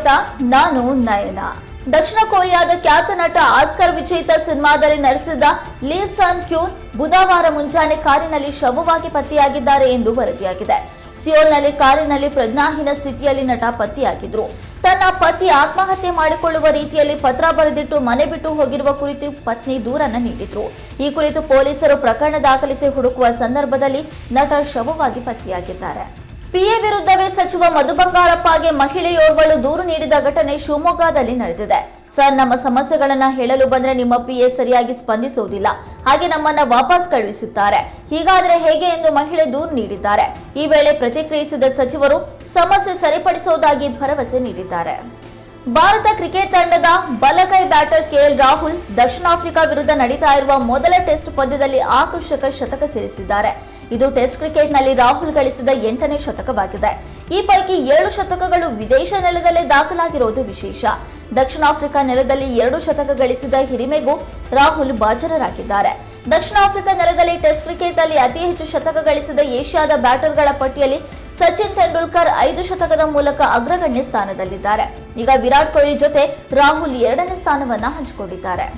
ಸ್ವಾಗತ. ನಾನು ನಯನ. ದಕ್ಷಿಣ ಕೊರಿಯಾದ ಖ್ಯಾತ ನಟ ಆಸ್ಕರ್ ವಿಜೇತ ಸಿನಿಮಾದಲ್ಲಿ ನಟಿಸಿದ ಲೀ ಸನ್ ಕ್ಯೂನ್ ಬುಧವಾರ ಮುಂಜಾನೆ ಕಾರಿನಲ್ಲಿ ಶವವಾಗಿ ಪತ್ತೆಯಾಗಿದ್ದಾರೆ ಎಂದು ವರದಿಯಾಗಿದೆ. ಸಿಯೋಲ್ನಲ್ಲಿ ಕಾರಿನಲ್ಲಿ ಪ್ರಜ್ಞಾಹೀನ ಸ್ಥಿತಿಯಲ್ಲಿ ನಟ ಪತ್ತೆಯಾಗಿದ್ರು. ತನ್ನ ಪತಿ ಆತ್ಮಹತ್ಯೆ ಮಾಡಿಕೊಳ್ಳುವ ರೀತಿಯಲ್ಲಿ ಪತ್ರ ಬರೆದಿಟ್ಟು ಮನೆ ಬಿಟ್ಟು ಹೋಗಿರುವ ಕುರಿತು ಪತ್ನಿ ದೂರನ್ನ ನೀಡಿದ್ರು. ಈ ಕುರಿತು ಪೊಲೀಸರು ಪ್ರಕರಣ ದಾಖಲಿಸಿ ಹುಡುಕುವ ಸಂದರ್ಭದಲ್ಲಿ ನಟ ಶವವಾಗಿ ಪತ್ತೆಯಾಗಿದ್ದಾರೆ. ಪಿಎ ವಿರುದ್ಧವೇ ಸಚಿವ ಮಧು ಬಂಗಾರಪ್ಪಗೆ ಮಹಿಳೆಯೋರ್ವಳು ದೂರು ನೀಡಿದ ಘಟನೆ ಶಿವಮೊಗ್ಗದಲ್ಲಿ ನಡೆದಿದೆ. ಸರ್, ನಮ್ಮ ಸಮಸ್ಯೆಗಳನ್ನ ಹೇಳಲು ಬಂದ್ರೆ ನಿಮ್ಮ ಪಿಎ ಸರಿಯಾಗಿ ಸ್ಪಂದಿಸುವುದಿಲ್ಲ, ಹಾಗೆ ನಮ್ಮನ್ನ ವಾಪಸ್ ಕಳುಹಿಸುತ್ತಾರೆ. ಹೀಗಾದ್ರೆ ಹೇಗೆ ಎಂದು ಮಹಿಳೆ ದೂರು ನೀಡಿದ್ದಾರೆ. ಈ ವೇಳೆ ಪ್ರತಿಕ್ರಿಯಿಸಿದ ಸಚಿವರು ಸಮಸ್ಯೆ ಸರಿಪಡಿಸುವುದಾಗಿ ಭರವಸೆ ನೀಡಿದ್ದಾರೆ. ಭಾರತ ಕ್ರಿಕೆಟ್ ತಂಡದ ಬಲಗೈ ಬ್ಯಾಟರ್ ಕೆಎಲ್ ರಾಹುಲ್ ದಕ್ಷಿಣ ಆಫ್ರಿಕಾ ವಿರುದ್ಧ ನಡೀತಾ ಇರುವ ಮೊದಲ ಟೆಸ್ಟ್ ಪಂದ್ಯದಲ್ಲಿ ಆಕರ್ಷಕ ಶತಕ ಸಿಡಿಸಿದ್ದಾರೆ. ಇದು ಟೆಸ್ಟ್ ಕ್ರಿಕೆಟ್ನಲ್ಲಿ ರಾಹುಲ್ ಗಳಿಸಿದ 8ನೇ ಶತಕವಾಗಿದೆ. ಈ ಪೈಕಿ 7 ಶತಕಗಳು ವಿದೇಶ ನೆಲದಲ್ಲೇ ದಾಖಲಾಗಿರುವುದು ವಿಶೇಷ. ದಕ್ಷಿಣ ಆಫ್ರಿಕಾ ನೆಲದಲ್ಲಿ 2 ಶತಕ ಗಳಿಸಿದ ಹಿರಿಮೆಗೂ ರಾಹುಲ್ ಬಾಜರರಾಗಿದ್ದಾರೆ. ದಕ್ಷಿಣ ಆಫ್ರಿಕಾ ನೆಲದಲ್ಲಿ ಟೆಸ್ಟ್ ಕ್ರಿಕೆಟ್ನಲ್ಲಿ ಅತಿ ಹೆಚ್ಚು ಶತಕ ಗಳಿಸಿದ ಏಷ್ಯಾದ ಬ್ಯಾಟರ್ಗಳ ಪಟ್ಟಿಯಲ್ಲಿ ಸಚಿನ್ ತೆಂಡೂಲ್ಕರ್ 5 ಶತಕದ ಮೂಲಕ ಅಗ್ರಗಣ್ಯ ಸ್ಥಾನದಲ್ಲಿದ್ದಾರೆ. ಈಗ ವಿರಾಟ್ ಕೊಹ್ಲಿ ಜೊತೆ ರಾಹುಲ್ 2ನೇ ಸ್ಥಾನವನ್ನ ಹಂಚಿಕೊಂಡಿದ್ದಾರೆ.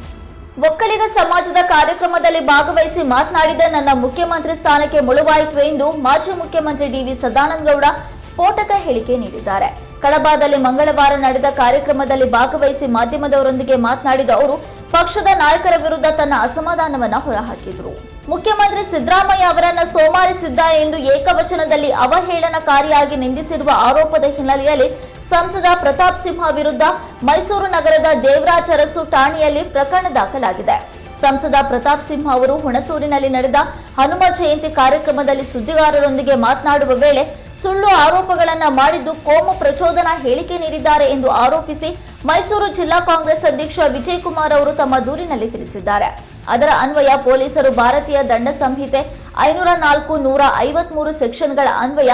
ಒಕ್ಕಲಿಗ ಸಮಾಜದ ಕಾರ್ಯಕ್ರಮದಲ್ಲಿ ಭಾಗವಹಿಸಿ ಮಾತನಾಡಿದ ನನ್ನ ಮುಖ್ಯಮಂತ್ರಿ ಸ್ಥಾನಕ್ಕೆ ಮುಳುವಾಯಿತು ಎಂದು ಮಾಜಿ ಮುಖ್ಯಮಂತ್ರಿ ಡಿವಿ ಸದಾನಂದ ಗೌಡ ಸ್ಫೋಟಕ ಹೇಳಿಕೆ ನೀಡಿದ್ದಾರೆ. ಕಡಬದಲ್ಲಿ ಮಂಗಳವಾರ ನಡೆದ ಕಾರ್ಯಕ್ರಮದಲ್ಲಿ ಭಾಗವಹಿಸಿ ಮಾಧ್ಯಮದವರೊಂದಿಗೆ ಮಾತನಾಡಿದ ಅವರು ಪಕ್ಷದ ನಾಯಕರ ವಿರುದ್ಧ ತನ್ನ ಅಸಮಾಧಾನವನ್ನ ಹೊರಹಾಕಿದರು. ಮುಖ್ಯಮಂತ್ರಿ ಸಿದ್ದರಾಮಯ್ಯ ಅವರನ್ನ ಸೋಮಾರಿಸಿದ್ದ ಎಂದು ಏಕವಚನದಲ್ಲಿ ಅವಹೇಳನಕಾರಿಯಾಗಿ ನಿಂದಿಸಿರುವ ಆರೋಪದ ಹಿನ್ನೆಲೆಯಲ್ಲಿ ಸಂಸದ ಪ್ರತಾಪ್ ಸಿಂಹ ವಿರುದ್ಧ ಮೈಸೂರು ನಗರದ ದೇವರಾಜ ಅರಸು ಠಾಣೆಯಲ್ಲಿ ಪ್ರಕರಣ ದಾಖಲಾಗಿದೆ. ಸಂಸದ ಪ್ರತಾಪ್ ಸಿಂಹ ಅವರು ಹುಣಸೂರಿನಲ್ಲಿ ನಡೆದ ಹನುಮ ಜಯಂತಿ ಕಾರ್ಯಕ್ರಮದಲ್ಲಿ ಸುದ್ದಿಗಾರರೊಂದಿಗೆ ಮಾತನಾಡುವ ವೇಳೆ ಸುಳ್ಳು ಆರೋಪಗಳನ್ನ ಮಾಡಿದ್ದು ಕೋಮು ಪ್ರಚೋದನಾ ಹೇಳಿಕೆ ನೀಡಿದ್ದಾರೆ ಎಂದು ಆರೋಪಿಸಿ ಮೈಸೂರು ಜಿಲ್ಲಾ ಕಾಂಗ್ರೆಸ್ ಅಧ್ಯಕ್ಷ ವಿಜಯ್ ಕುಮಾರ್ ಅವರು ತಮ್ಮ ದೂರಿನಲ್ಲಿ ತಿಳಿಸಿದ್ದಾರೆ. ಅದರ ಅನ್ವಯ ಪೊಲೀಸರು ಭಾರತೀಯ ದಂಡ ಸಂಹಿತೆ 504, 153 ಸೆಕ್ಷನ್ಗಳ ಅನ್ವಯ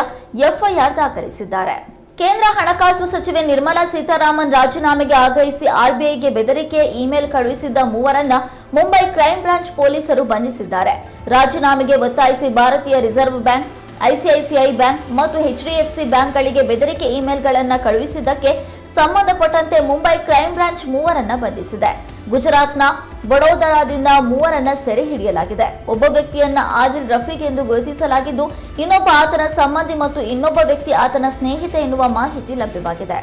ಎಫ್ಐಆರ್ ದಾಖಲಿಸಿದ್ದಾರೆ. ಕೇಂದ್ರ ಹಣಕಾಸು ಸಚಿವೆ ನಿರ್ಮಲಾ ಸೀತಾರಾಮನ್ ರಾಜೀನಾಮೆಗೆ ಆಗ್ರಹಿಸಿ ಆರ್ಬಿಐಗೆ ಬೆದರಿಕೆ ಇಮೇಲ್ ಕಳುಹಿಸಿದ್ದ 3ರನ್ನ ಮುಂಬೈ ಕ್ರೈಂ ಬ್ರಾಂಚ್ ಪೊಲೀಸರು ಬಂಧಿಸಿದ್ದಾರೆ. ರಾಜೀನಾಮೆಗೆ ಒತ್ತಾಯಿಸಿ ಭಾರತೀಯ ರಿಸರ್ವ್ ಬ್ಯಾಂಕ್, ಐಸಿಐಸಿಐ ಬ್ಯಾಂಕ್ ಮತ್ತು ಎಚ್ಡಿಎಫ್ಸಿ ಬ್ಯಾಂಕ್ಗಳಿಗೆ ಬೆದರಿಕೆ ಇಮೇಲ್ಗಳನ್ನು ಕಳುಹಿಸಿದ್ದಕ್ಕೆ ಸಂಬಂಧಪಟ್ಟಂತೆ ಮುಂಬೈ ಕ್ರೈಂ ಬ್ರಾಂಚ್ 3ರನ್ನ ಬಂಧಿಸಿದೆ. ಗುಜರಾತ್ನ ಬಡೋದರಾದಿಂದ 3ರನ್ನ ಸೆರೆ ಹಿಡಿಯಲಾಗಿದೆ. ಒಬ್ಬ ವ್ಯಕ್ತಿಯನ್ನ ಆದಿಲ್ ರಫೀಕ್ ಎಂದು ಗುರುತಿಸಲಾಗಿದ್ದು, ಇನ್ನೊಬ್ಬ ಆತನ ಸಂಬಂಧಿ ಮತ್ತು ಇನ್ನೊಬ್ಬ ವ್ಯಕ್ತಿ ಆತನ ಸ್ನೇಹಿತ ಎನ್ನುವ ಮಾಹಿತಿ ಲಭ್ಯವಾಗಿದೆ.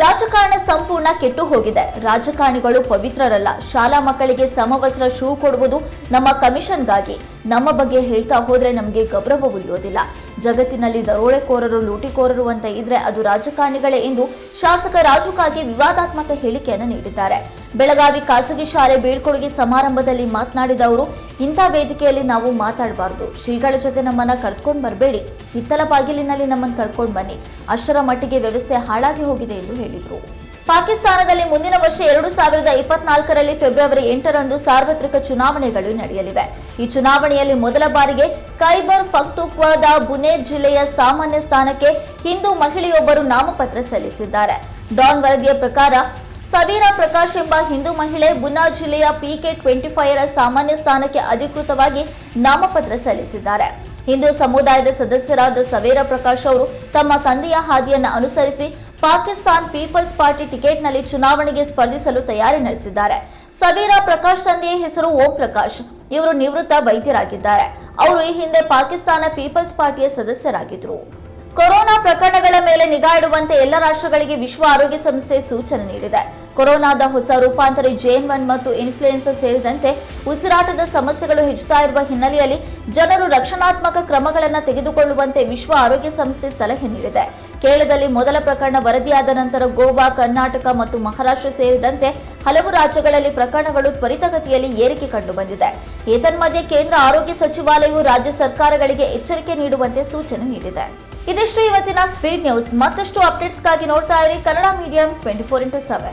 ರಾಜಕಾರಣ ಸಂಪೂರ್ಣ ಕೆಟ್ಟು ಹೋಗಿದೆ. ರಾಜಕಾರಣಿಗಳು ಪವಿತ್ರರಲ್ಲ. ಶಾಲಾ ಮಕ್ಕಳಿಗೆ ಸಮವಸ್ತ್ರ ಶೂ ಕೊಡುವುದು ನಮ್ಮ ಕಮಿಷನ್ಗಾಗಿ. ನಮ್ಮ ಬಗ್ಗೆ ಹೇಳ್ತಾ ಹೋದ್ರೆ ನಮಗೆ ಗೌರವ ಉಳಿಯೋದಿಲ್ಲ. ಜಗತ್ತಿನಲ್ಲಿ ದರೋಡೆಕೋರರು, ಲೂಟಿಕೋರರು ಅಂತ ಇದ್ರೆ ಅದು ರಾಜಕಾರಣಿಗಳೇ ಎಂದು ಶಾಸಕ ರಾಜು ಕಾಗೆ ವಿವಾದಾತ್ಮಕ ಹೇಳಿಕೆಯನ್ನು ನೀಡಿದ್ದಾರೆ. ಬೆಳಗಾವಿ ಖಾಸಗಿ ಶಾಲೆ ಬೀಳ್ಕೊಡುಗೆ ಸಮಾರಂಭದಲ್ಲಿ ಮಾತನಾಡಿದ ಅವರು, ಇಂಥ ವೇದಿಕೆಯಲ್ಲಿ ನಾವು ಮಾತಾಡಬಾರದು. ಶ್ರೀಗಳ ಜೊತೆ ನಮ್ಮನ್ನ ಕರ್ಕೊಂಡು ಬರಬೇಡಿ, ಹಿತ್ತಲ ಬಾಗಿಲಿನಲ್ಲಿ ನಮ್ಮನ್ನು ಕರ್ಕೊಂಡು ಬನ್ನಿ. ಅಷ್ಟರ ಮಟ್ಟಿಗೆ ವ್ಯವಸ್ಥೆ ಹಾಳಾಗಿ ಹೋಗಿದೆ ಎಂದು ಹೇಳಿದರು. ಪಾಕಿಸ್ತಾನದಲ್ಲಿ ಮುಂದಿನ ವರ್ಷ 2024ರಲ್ಲಿ ಫೆಬ್ರವರಿ 8ರಂದು ಸಾರ್ವತ್ರಿಕ ಚುನಾವಣೆಗಳು ನಡೆಯಲಿವೆ. ಈ ಚುನಾವಣೆಯಲ್ಲಿ ಮೊದಲ ಬಾರಿಗೆ ಖೈಬರ್ ಪಖ್ತೂನ್ಖ್ವಾದ ಬುನೇರ್ ಜಿಲ್ಲೆಯ ಸಾಮಾನ್ಯ ಸ್ಥಾನಕ್ಕೆ ಹಿಂದೂ ಮಹಿಳೆಯೊಬ್ಬರು ನಾಮಪತ್ರ ಸಲ್ಲಿಸಿದ್ದಾರೆ. ಡಾನ್ ವರದಿಯ ಪ್ರಕಾರ ಸವೀರಾ ಪ್ರಕಾಶ್ ಎಂಬ ಹಿಂದೂ ಮಹಿಳೆ ಬುನಾರ್ ಜಿಲ್ಲೆಯ PK25ರ ಸಾಮಾನ್ಯ ಸ್ಥಾನಕ್ಕೆ ಅಧಿಕೃತವಾಗಿ ನಾಮಪತ್ರ ಸಲ್ಲಿಸಿದ್ದಾರೆ. ಹಿಂದೂ ಸಮುದಾಯದ ಸದಸ್ಯರಾದ ಸವೇರಾ ಪ್ರಕಾಶ್ ಅವರು ತಮ್ಮ ತಂದೆಯ ಹಾದಿಯನ್ನು ಅನುಸರಿಸಿ ಪಾಕಿಸ್ತಾನ್ ಪೀಪಲ್ಸ್ ಪಾರ್ಟಿ ಟಿಕೆಟ್ನಲ್ಲಿ ಚುನಾವಣೆಗೆ ಸ್ಪರ್ಧಿಸಲು ತಯಾರಿ ನಡೆಸಿದ್ದಾರೆ. ಸವೀರಾ ಪ್ರಕಾಶ್ ತಂದೆಯ ಹೆಸರು ಓಂ ಪ್ರಕಾಶ್. ಇವರು ನಿವೃತ್ತ ವೈದ್ಯರಾಗಿದ್ದಾರೆ. ಅವರು ಈ ಹಿಂದೆ ಪಾಕಿಸ್ತಾನ ಪೀಪಲ್ಸ್ ಪಾರ್ಟಿಯ ಸದಸ್ಯರಾಗಿದ್ದರು. ಕೊರೋನಾ ಪ್ರಕರಣಗಳ ಮೇಲೆ ನಿಗಾ ಇಡುವಂತೆ ಎಲ್ಲ ರಾಷ್ಟ್ರಗಳಿಗೆ ವಿಶ್ವ ಆರೋಗ್ಯ ಸಂಸ್ಥೆ ಸೂಚನೆ ನೀಡಿದೆ. ಕೊರೋನಾದ ಹೊಸ ರೂಪಾಂತರಿ JN1 ಮತ್ತು ಇನ್ಫ್ಲೂಯೆನ್ಸಾ ಸೇರಿದಂತೆ ಉಸಿರಾಟದ ಸಮಸ್ಯೆಗಳು ಹೆಚ್ಚುತ್ತಾ ಇರುವ ಹಿನ್ನೆಲೆಯಲ್ಲಿ ಜನರು ರಕ್ಷಣಾತ್ಮಕ ಕ್ರಮಗಳನ್ನು ತೆಗೆದುಕೊಳ್ಳುವಂತೆ ವಿಶ್ವ ಆರೋಗ್ಯ ಸಂಸ್ಥೆ ಸಲಹೆ ನೀಡಿದೆ. ಕೇರಳದಲ್ಲಿ ಮೊದಲ ಪ್ರಕರಣ ವರದಿಯಾದ ನಂತರ ಗೋವಾ, ಕರ್ನಾಟಕ ಮತ್ತು ಮಹಾರಾಷ್ಟ್ರ ಸೇರಿದಂತೆ ಹಲವು ರಾಜ್ಯಗಳಲ್ಲಿ ಪ್ರಕರಣಗಳು ತ್ವರಿತಗತಿಯಲ್ಲಿ ಏರಿಕೆ ಕಂಡುಬಂದಿದೆ. ಏತನ್ಮಧ್ಯೆ ಕೇಂದ್ರ ಆರೋಗ್ಯ ಸಚಿವಾಲಯವು ರಾಜ್ಯ ಸರ್ಕಾರಗಳಿಗೆ ಎಚ್ಚರಿಕೆ ನೀಡುವಂತೆ ಸೂಚನೆ ನೀಡಿದೆ. ಇದಿಷ್ಟು ಇವತ್ತಿನ ಸ್ಪೀಡ್ ನ್ಯೂಸ್. ಮತ್ತಷ್ಟು ಅಪ್ಡೇಟ್ಸ್ಗಾಗಿ ನೋಡ್ತಾ ಇರಿ ಕನ್ನಡ ಮೀಡಿಯಂ 24x7.